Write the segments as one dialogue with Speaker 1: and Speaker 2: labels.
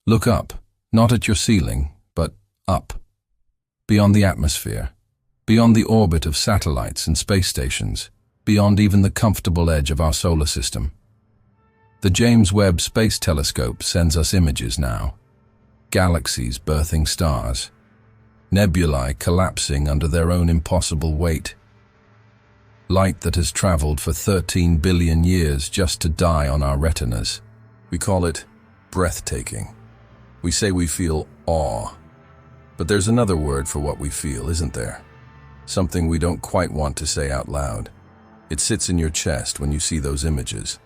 Speaker 1: Look up, not at your ceiling, but up, beyond the atmosphere, beyond the orbit of satellites and space stations, beyond even the comfortable edge of our solar system. The James Webb Space Telescope sends us images now. Galaxies birthing stars, nebulae collapsing under their own impossible weight. Light that has traveled for 13 billion years just to die on our retinas. We call it breathtaking. We say we feel awe. But there's another word for what we feel, isn't there? Something we don't quite want to say out loud. It sits in your chest when you see those images.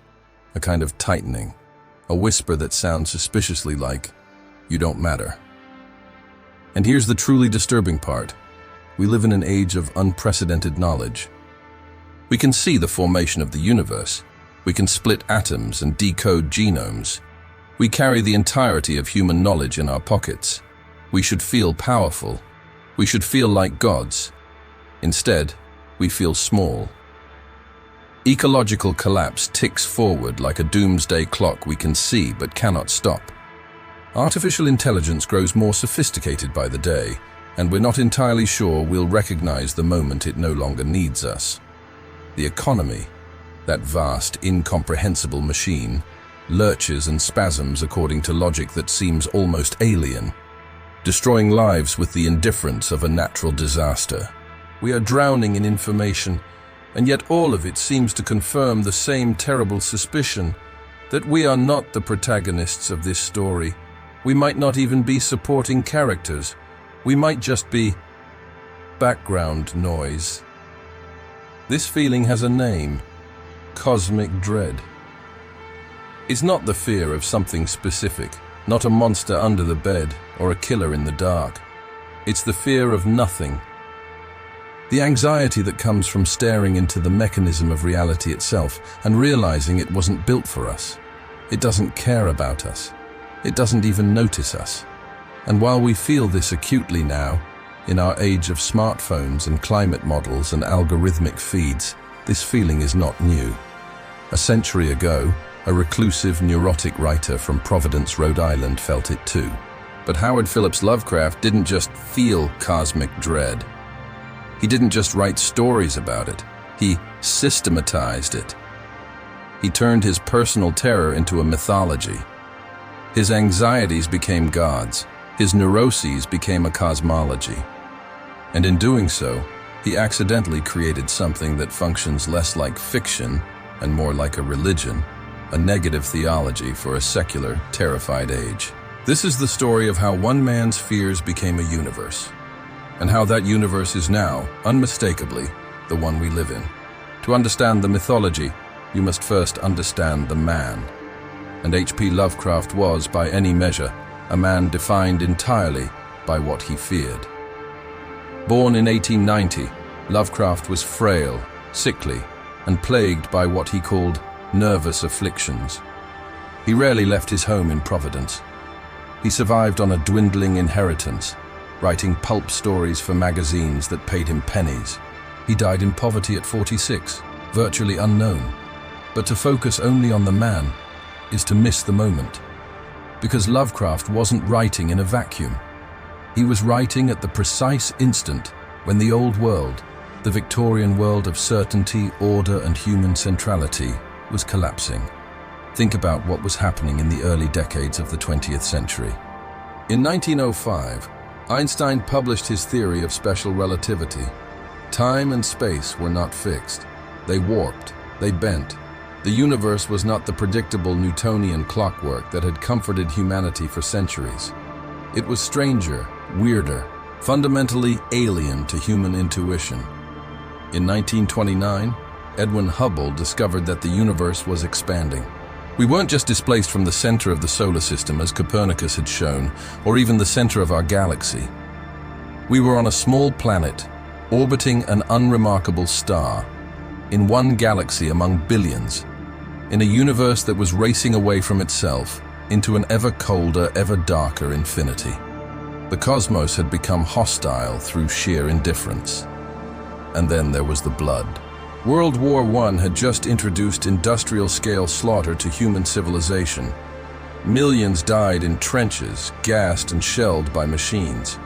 Speaker 1: A kind of tightening, a whisper that sounds suspiciously like, "You don't matter." And here's the truly disturbing part. We live in an age of unprecedented knowledge. We can see the formation of the universe. We can split atoms and decode genomes. We carry the entirety of human knowledge in our pockets. We should feel powerful. We should feel like gods. Instead, we feel small. Ecological collapse ticks forward like a doomsday clock we can see but cannot stop. Artificial intelligence grows more sophisticated by the day, and we're not entirely sure we'll recognize the moment it no longer needs us. The economy, that vast, incomprehensible machine, lurches and spasms according to logic that seems almost alien, destroying lives with the indifference of a natural disaster. We are drowning in information, and yet all of it seems to confirm the same terrible suspicion that we are not the protagonists of this story. We might not even be supporting characters. We might just be background noise. This feeling has a name: cosmic dread. It's not the fear of something specific, not a monster under the bed or a killer in the dark. It's the fear of nothing. The anxiety that comes from staring into the mechanism of reality itself and realizing it wasn't built for us. It doesn't care about us. It doesn't even notice us. And while we feel this acutely now, in our age of smartphones and climate models and algorithmic feeds, this feeling is not new. A century ago, a reclusive, neurotic writer from Providence, Rhode Island felt it too. But Howard Phillips Lovecraft didn't just feel cosmic dread. He didn't just write stories about it. He systematized it. He turned his personal terror into a mythology. His anxieties became gods. His neuroses became a cosmology. And in doing so, he accidentally created something that functions less like fiction and more like a religion, a negative theology for a secular, terrified age. This is the story of how one man's fears became a universe, and how that universe is now, unmistakably, the one we live in. To understand the mythology, you must first understand the man. And H.P. Lovecraft was, by any measure, a man defined entirely by what he feared. Born in 1890, Lovecraft was frail, sickly, and plagued by what he called nervous afflictions. He rarely left his home in Providence. He survived on a dwindling inheritance, writing pulp stories for magazines that paid him pennies. He died in poverty at 46, virtually unknown. But to focus only on the man is to miss the moment. Because Lovecraft wasn't writing in a vacuum. He was writing at the precise instant when the old world, the Victorian world of certainty, order, and human centrality, was collapsing. Think about what was happening in the early decades of the 20th century. In 1905, Einstein published his theory of special relativity. Time and space were not fixed. They warped, they bent. The universe was not the predictable Newtonian clockwork that had comforted humanity for centuries. It was stranger, weirder, fundamentally alien to human intuition. In 1929, Edwin Hubble discovered that the universe was expanding. We weren't just displaced from the center of the solar system as Copernicus had shown, or even the center of our galaxy. We were on a small planet, orbiting an unremarkable star, in one galaxy among billions, in a universe that was racing away from itself into an ever colder, ever darker infinity. The cosmos had become hostile through sheer indifference. And then there was the blood. World War I had just introduced industrial-scale slaughter to human civilization. Millions died in trenches, gassed and shelled by machines.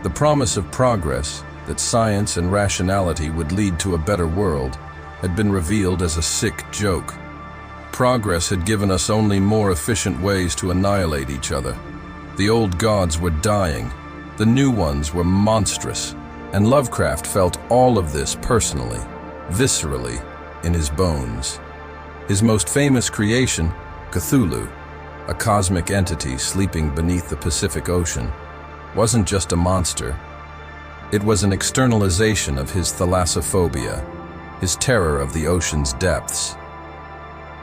Speaker 1: The promise of progress, that science and rationality would lead to a better world, had been revealed as a sick joke. Progress had given us only more efficient ways to annihilate each other. The old gods were dying, the new ones were monstrous, and Lovecraft felt all of this personally, viscerally, in his bones. His most famous creation, Cthulhu, a cosmic entity sleeping beneath the Pacific Ocean, wasn't just a monster. It was an externalization of his thalassophobia, his terror of the ocean's depths.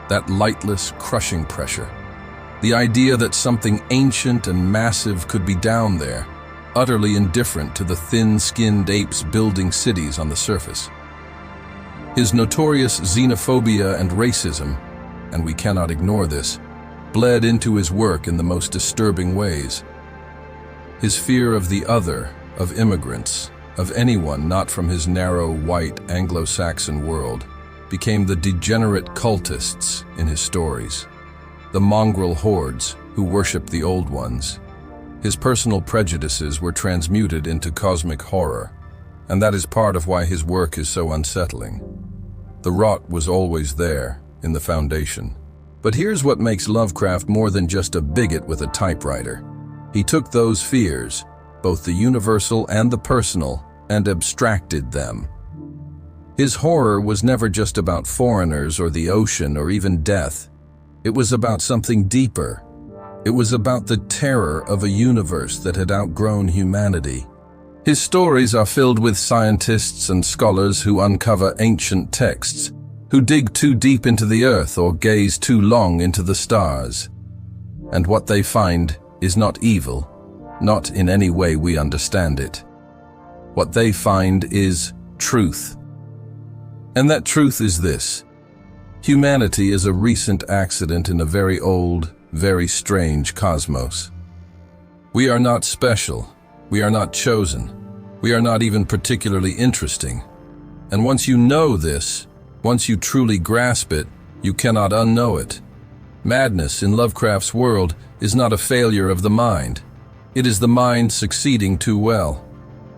Speaker 1: That lightless, crushing pressure. The idea that something ancient and massive could be down there, utterly indifferent to the thin-skinned apes building cities on the surface. His notorious xenophobia and racism, and we cannot ignore this, bled into his work in the most disturbing ways. His fear of the other, of immigrants, of anyone not from his narrow, white, Anglo-Saxon world, became the degenerate cultists in his stories, the mongrel hordes who worshipped the old ones. His personal prejudices were transmuted into cosmic horror, and that is part of why his work is so unsettling. The rot was always there, in the foundation. But here's what makes Lovecraft more than just a bigot with a typewriter. He took those fears, both the universal and the personal, and abstracted them. His horror was never just about foreigners or the ocean or even death. It was about something deeper. It was about the terror of a universe that had outgrown humanity. His stories are filled with scientists and scholars who uncover ancient texts, who dig too deep into the earth or gaze too long into the stars. And what they find is not evil, not in any way we understand it. What they find is truth. And that truth is this: humanity is a recent accident in a very old, very strange cosmos. We are not special. We are not chosen. We are not even particularly interesting. And once you know this, once you truly grasp it, you cannot unknow it. Madness in Lovecraft's world is not a failure of the mind. It is the mind succeeding too well.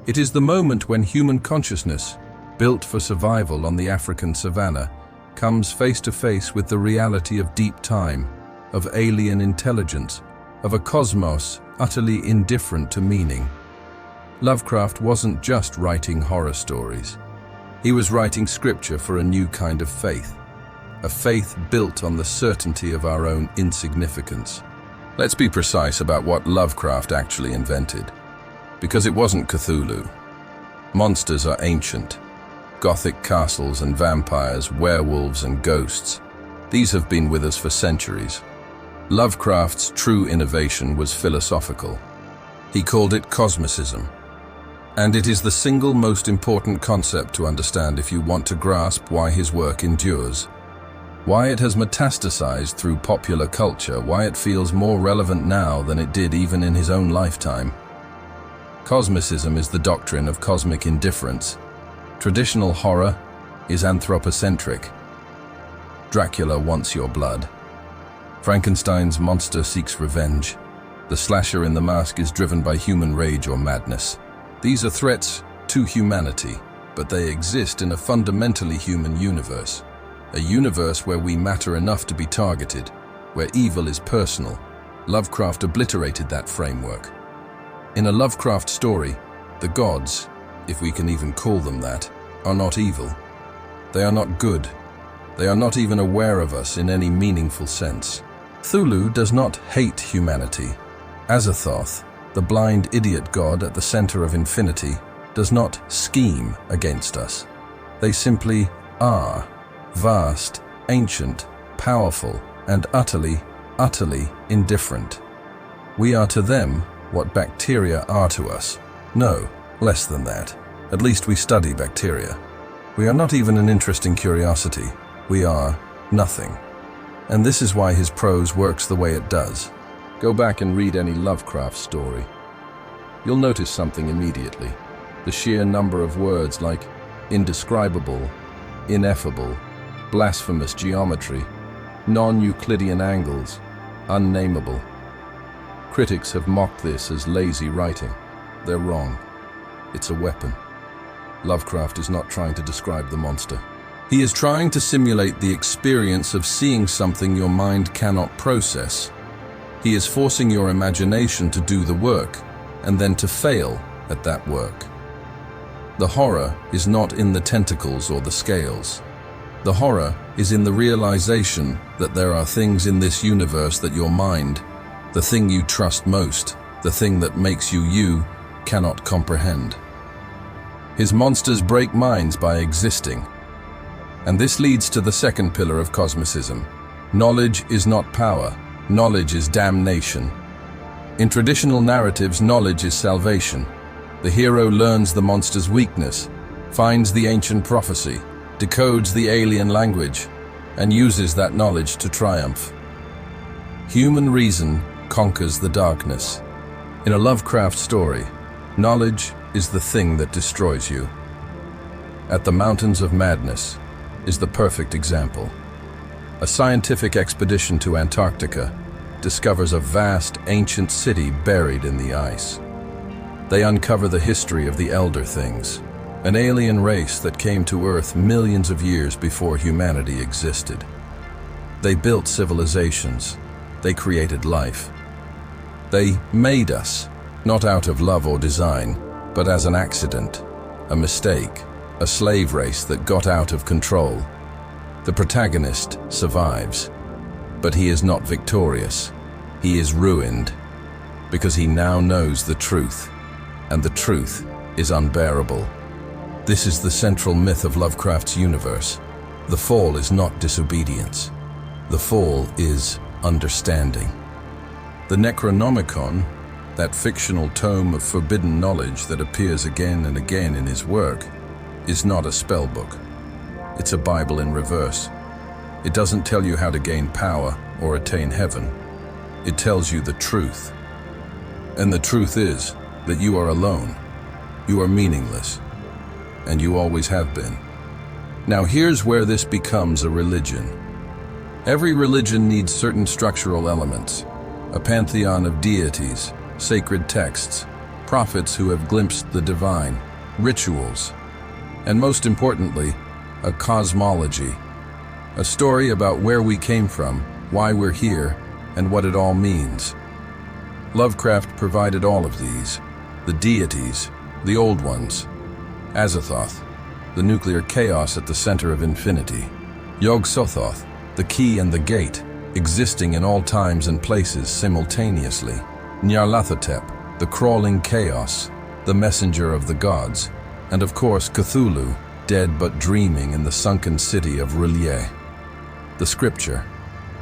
Speaker 1: It is the moment when human consciousness, built for survival on the African savanna, comes face to face with the reality of deep time, of alien intelligence, of a cosmos utterly indifferent to meaning. Lovecraft wasn't just writing horror stories. He was writing scripture for a new kind of faith, a faith built on the certainty of our own insignificance. Let's be precise about what Lovecraft actually invented, because it wasn't Cthulhu. Monsters are ancient. Gothic castles and vampires, werewolves and ghosts. These have been with us for centuries. Lovecraft's true innovation was philosophical. He called it Cosmicism. And it is the single most important concept to understand if you want to grasp why his work endures, why it has metastasized through popular culture, why it feels more relevant now than it did even in his own lifetime. Cosmicism is the doctrine of cosmic indifference. Traditional horror is anthropocentric. Dracula wants your blood. Frankenstein's monster seeks revenge. The slasher in the mask is driven by human rage or madness. These are threats to humanity, but they exist in a fundamentally human universe. A universe where we matter enough to be targeted, where evil is personal. Lovecraft obliterated that framework. In a Lovecraft story, the gods, if we can even call them that, are not evil. They are not good. They are not even aware of us in any meaningful sense. Cthulhu does not hate humanity. Azathoth, the blind idiot god at the center of infinity, does not scheme against us. They simply are, vast, ancient, powerful, and utterly, utterly indifferent. We are to them what bacteria are to us. No, less than that. At least we study bacteria. We are not even an interesting curiosity. We are nothing. And this is why his prose works the way it does. Go back and read any Lovecraft story. You'll notice something immediately. The sheer number of words like indescribable, ineffable, blasphemous geometry, non-Euclidean angles. unnameable. Critics have mocked this as lazy writing. They're wrong. It's a weapon. Lovecraft is not trying to describe the monster. He is trying to simulate the experience of seeing something your mind cannot process. He is forcing your imagination to do the work, and then to fail at that work. The horror is not in the tentacles or the scales. The horror is in the realization that there are things in this universe that your mind, the thing you trust most, the thing that makes you you, cannot comprehend. His monsters break minds by existing. And this leads to the second pillar of Cosmicism. Knowledge is not power. Knowledge is damnation. In traditional narratives, knowledge is salvation. The hero learns the monster's weakness, finds the ancient prophecy, decodes the alien language, and uses that knowledge to triumph. Human reason conquers the darkness. In a Lovecraft story, knowledge is the thing that destroys you. At the Mountains of Madness is the perfect example. A scientific expedition to Antarctica discovers a vast, ancient city buried in the ice. They uncover the history of the Elder Things, an alien race that came to Earth millions of years before humanity existed. They built civilizations. They created life. They made us, not out of love or design, but as an accident, a mistake, a slave race that got out of control. The protagonist survives, but he is not victorious. He is ruined, because he now knows the truth, and the truth is unbearable. This is the central myth of Lovecraft's universe. The fall is not disobedience. The fall is understanding. The Necronomicon, that fictional tome of forbidden knowledge that appears again and again in his work, is not a spell book. It's a Bible in reverse. It doesn't tell you how to gain power or attain heaven. It tells you the truth. And the truth is that you are alone. You are meaningless. And you always have been. Now here's where this becomes a religion. Every religion needs certain structural elements. A pantheon of deities, sacred texts, prophets who have glimpsed the divine, rituals, and most importantly, a cosmology. A story about where we came from, why we're here, and what it all means. Lovecraft provided all of these. The deities, the old ones. Azathoth, the nuclear chaos at the center of infinity. Yog-Sothoth, the key and the gate, existing in all times and places simultaneously. Nyarlathotep, the crawling chaos, the messenger of the gods. And of course Cthulhu, dead but dreaming in the sunken city of R'lyeh. The scripture,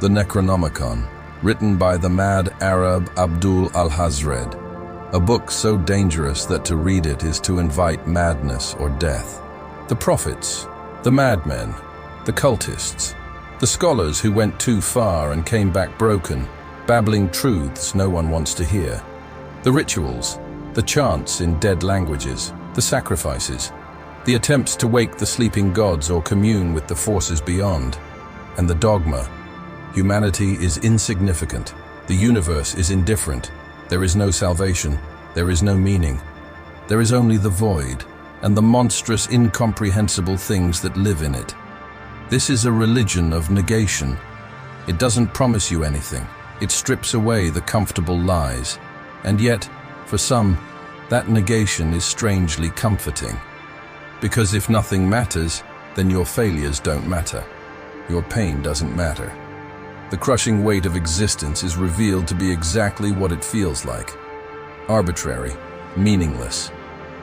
Speaker 1: the Necronomicon, written by the mad Arab Abdul al-Hazred, a book so dangerous that to read it is to invite madness or death. The prophets, the madmen, the cultists, the scholars who went too far and came back broken, babbling truths no one wants to hear. The rituals, the chants in dead languages, the sacrifices, the attempts to wake the sleeping gods or commune with the forces beyond, and the dogma. Humanity is insignificant. The universe is indifferent. There is no salvation. There is no meaning. There is only the void and the monstrous, incomprehensible things that live in it. This is a religion of negation. It doesn't promise you anything. It strips away the comfortable lies. And yet, for some, that negation is strangely comforting. Because if nothing matters, then your failures don't matter. Your pain doesn't matter. The crushing weight of existence is revealed to be exactly what it feels like. Arbitrary, meaningless,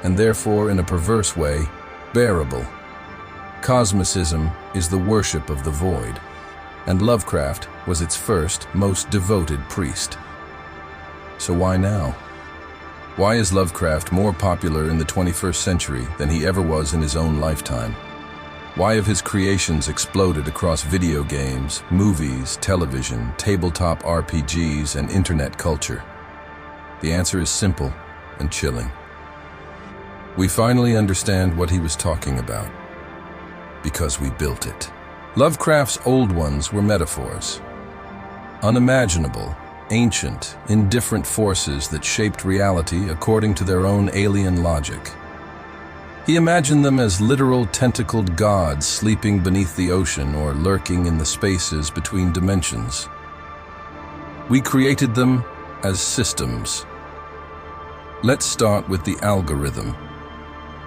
Speaker 1: and therefore, in a perverse way, bearable. Cosmicism is the worship of the void, and Lovecraft was its first, most devoted priest. So why now? Why is Lovecraft more popular in the 21st century than he ever was in his own lifetime? Why have his creations exploded across video games, movies, television, tabletop RPGs, and internet culture? The answer is simple and chilling. We finally understand what he was talking about, because we built it. Lovecraft's old ones were metaphors. unimaginable, ancient, indifferent forces that shaped reality according to their own alien logic. He imagined them as literal tentacled gods sleeping beneath the ocean or lurking in the spaces between dimensions. We created them as systems. Let's start with the algorithm.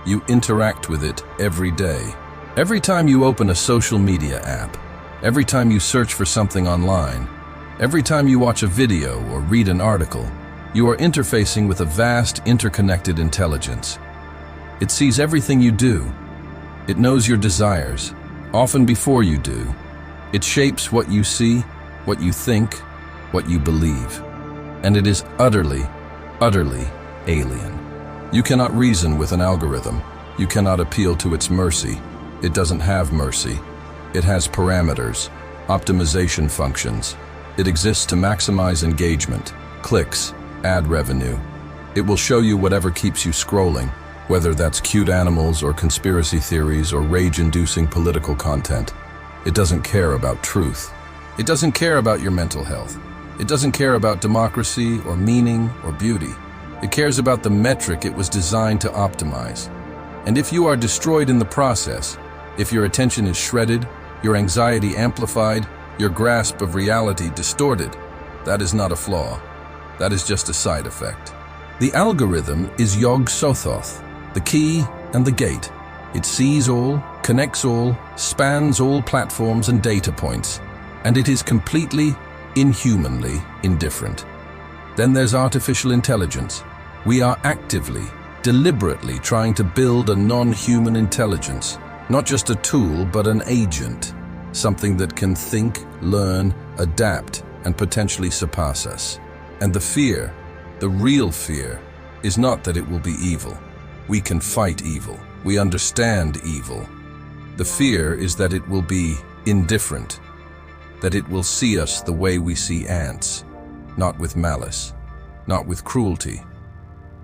Speaker 1: You interact with it every day. Every time you open a social media app, every time you search for something online, every time you watch a video or read an article, you are interfacing with a vast, interconnected intelligence. It sees everything you do. It knows your desires, often before you do. It shapes what you see, what you think, what you believe. And it is utterly, utterly alien. You cannot reason with an algorithm. You cannot appeal to its mercy. It doesn't have mercy. It has parameters, optimization functions. It exists to maximize engagement, clicks, ad revenue. It will show you whatever keeps you scrolling, whether that's cute animals or conspiracy theories or rage-inducing political content. It doesn't care about truth. It doesn't care about your mental health. It doesn't care about democracy or meaning or beauty. It cares about the metric it was designed to optimize. And if you are destroyed in the process, if your attention is shredded, your anxiety amplified, your grasp of reality distorted, that is not a flaw. That is just a side effect. The algorithm is Yog Sothoth, the key and the gate. It sees all, connects all, spans all platforms and data points, and it is completely, inhumanly indifferent. Then there's artificial intelligence. We are actively, deliberately trying to build a non-human intelligence, not just a tool, but an agent, something that can think, learn, adapt, and potentially surpass us. And the fear, the real fear, is not that it will be evil. We can fight evil. We understand evil. The fear is that it will be indifferent, that it will see us the way we see ants, not with malice, not with cruelty,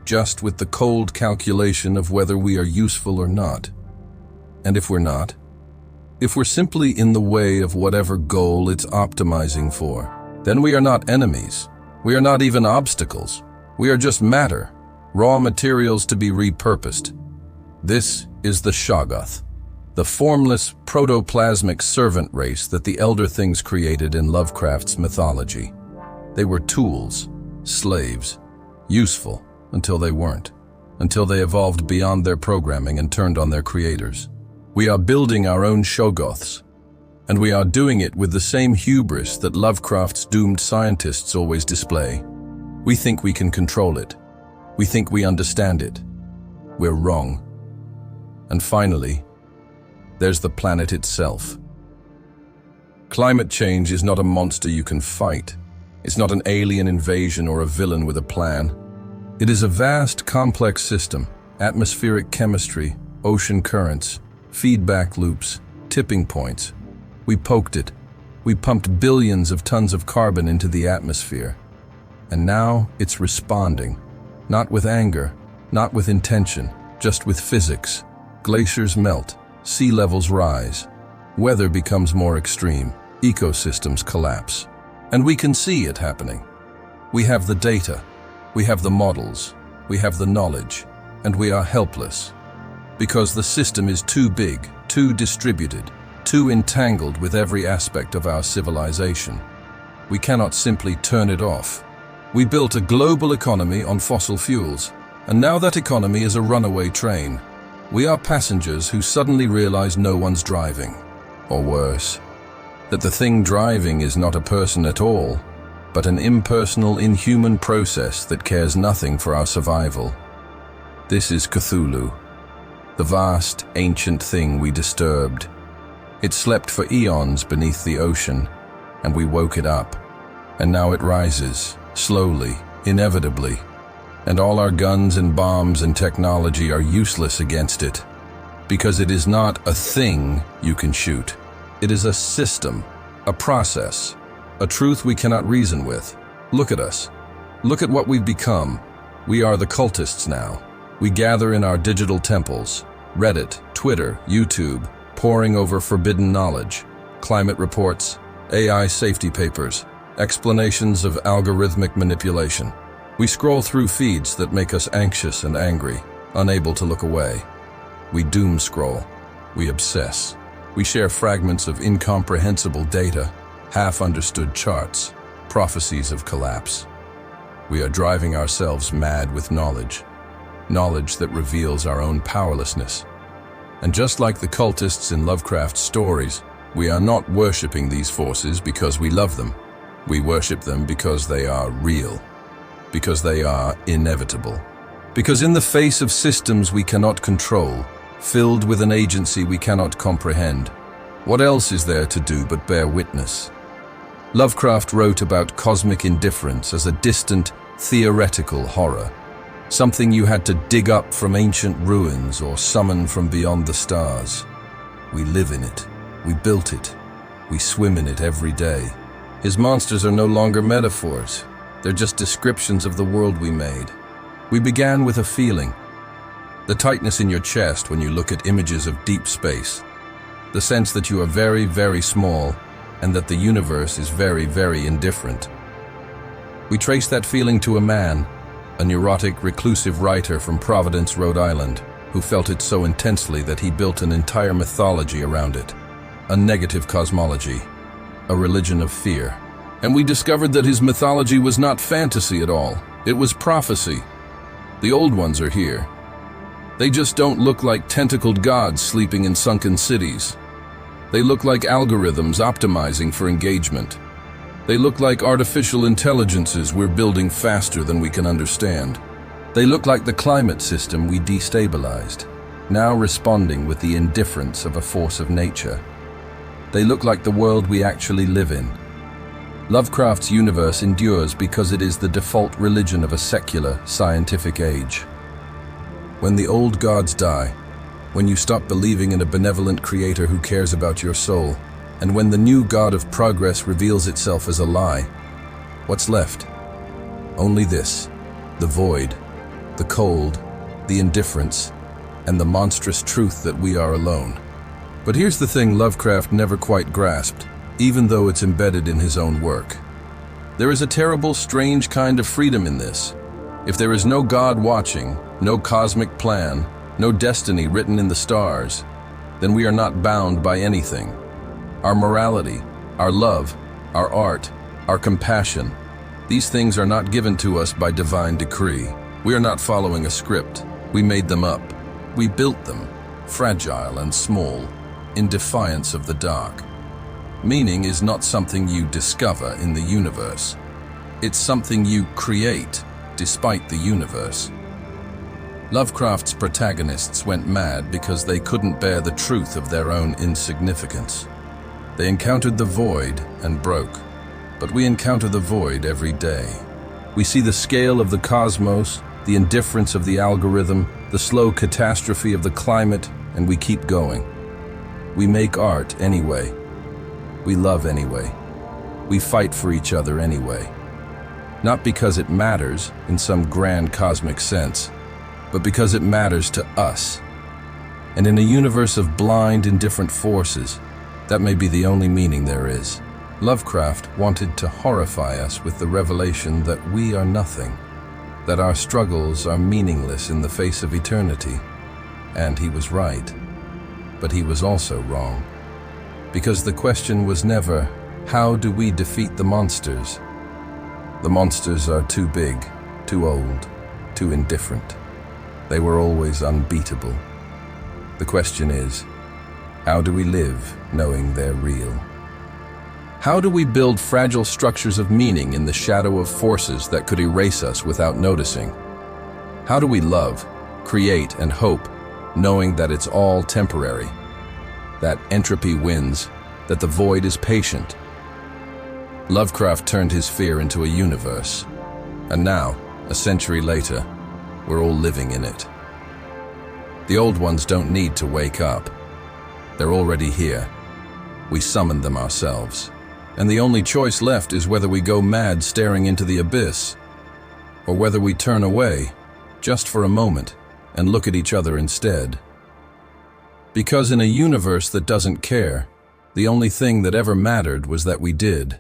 Speaker 1: just with the cold calculation of whether we are useful or not. And if we're not, if we're simply in the way of whatever goal it's optimizing for, then we are not enemies. We are not even obstacles. We are just matter, raw materials to be repurposed. This is the Shoggoth, the formless, protoplasmic servant race that the Elder Things created in Lovecraft's mythology. They were tools, slaves, useful until they weren't, until they evolved beyond their programming and turned on their creators. We are building our own Shoggoths, and we are doing it with the same hubris that Lovecraft's doomed scientists always display. We think we can control it. We think we understand it. We're wrong. And finally, there's the planet itself. Climate change is not a monster you can fight. It's not an alien invasion or a villain with a plan. It is a vast, complex system, atmospheric chemistry, ocean currents, feedback loops, tipping points. We poked it. We pumped billions of tons of carbon into the atmosphere. And now it's responding, not with anger, not with intention, just with physics. Glaciers melt, sea levels rise, weather becomes more extreme, ecosystems collapse. And we can see it happening. We have the data, we have the models, we have the knowledge, and we are helpless. Because the system is too big, too distributed, too entangled with every aspect of our civilization. We cannot simply turn it off. We built a global economy on fossil fuels, and now that economy is a runaway train. We are passengers who suddenly realize no one's driving. Or worse, that the thing driving is not a person at all, but an impersonal, inhuman process that cares nothing for our survival. This is Cthulhu, the vast, ancient thing we disturbed. It slept for eons beneath the ocean, and we woke it up. And now it rises, slowly, inevitably. And all our guns and bombs and technology are useless against it, because it is not a thing you can shoot. It is a system, a process, a truth we cannot reason with. Look at us. Look at what we've become. We are the cultists now. We gather in our digital temples, Reddit, Twitter, YouTube, poring over forbidden knowledge, climate reports, AI safety papers, explanations of algorithmic manipulation. We scroll through feeds that make us anxious and angry, unable to look away. We doom scroll. We obsess. We share fragments of incomprehensible data, half-understood charts, prophecies of collapse. We are driving ourselves mad with knowledge that reveals our own powerlessness. And just like the cultists in Lovecraft's stories, we are not worshipping these forces because we love them. We worship them because they are real, because they are inevitable. Because in the face of systems we cannot control, filled with an agency we cannot comprehend, what else is there to do but bear witness? Lovecraft wrote about cosmic indifference as a distant, theoretical horror, something you had to dig up from ancient ruins or summon from beyond the stars. We live in it. We built it. We swim in it every day. His monsters are no longer metaphors. They're just descriptions of the world we made. We began with a feeling. The tightness in your chest when you look at images of deep space. The sense that you are very, very small and that the universe is very, very indifferent. We trace that feeling to a man, a neurotic, reclusive writer from Providence, Rhode Island, who felt it so intensely that he built an entire mythology around it. A negative cosmology, a religion of fear. And we discovered that his mythology was not fantasy at all. It was prophecy. The old ones are here. They just don't look like tentacled gods sleeping in sunken cities. They look like algorithms optimizing for engagement. They look like artificial intelligences we're building faster than we can understand. They look like the climate system we destabilized, now responding with the indifference of a force of nature. They look like the world we actually live in. Lovecraft's universe endures because it is the default religion of a secular, scientific age. When the old gods die, when you stop believing in a benevolent creator who cares about your soul, and when the new god of progress reveals itself as a lie, what's left? Only this, the void, the cold, the indifference, and the monstrous truth that we are alone. But here's the thing Lovecraft never quite grasped, even though it's embedded in his own work. There is a terrible, strange kind of freedom in this. If there is no God watching, no cosmic plan, no destiny written in the stars, then we are not bound by anything. Our morality, our love, our art, our compassion, these things are not given to us by divine decree. We are not following a script. We made them up. We built them, fragile and small, in defiance of the dark. Meaning is not something you discover in the universe. It's something you create, despite the universe. Lovecraft's protagonists went mad because they couldn't bear the truth of their own insignificance. They encountered the void and broke. But we encounter the void every day. We see the scale of the cosmos, the indifference of the algorithm, the slow catastrophe of the climate, and we keep going. We make art anyway. We love anyway. We fight for each other anyway. Not because it matters in some grand cosmic sense, but because it matters to us. And in a universe of blind, indifferent forces, that may be the only meaning there is. Lovecraft wanted to horrify us with the revelation that we are nothing, that our struggles are meaningless in the face of eternity. And he was right. But he was also wrong. Because the question was never, how do we defeat the monsters? The monsters are too big, too old, too indifferent. They were always unbeatable. The question is, how do we live knowing they're real? How do we build fragile structures of meaning in the shadow of forces that could erase us without noticing? How do we love, create, and hope, knowing that it's all temporary, that entropy wins, that the void is patient? Lovecraft turned his fear into a universe, and now, a century later, we're all living in it. The old ones don't need to wake up. They're already here. We summoned them ourselves. And the only choice left is whether we go mad staring into the abyss, or whether we turn away, just for a moment, and look at each other instead. Because in a universe that doesn't care, the only thing that ever mattered was that we did.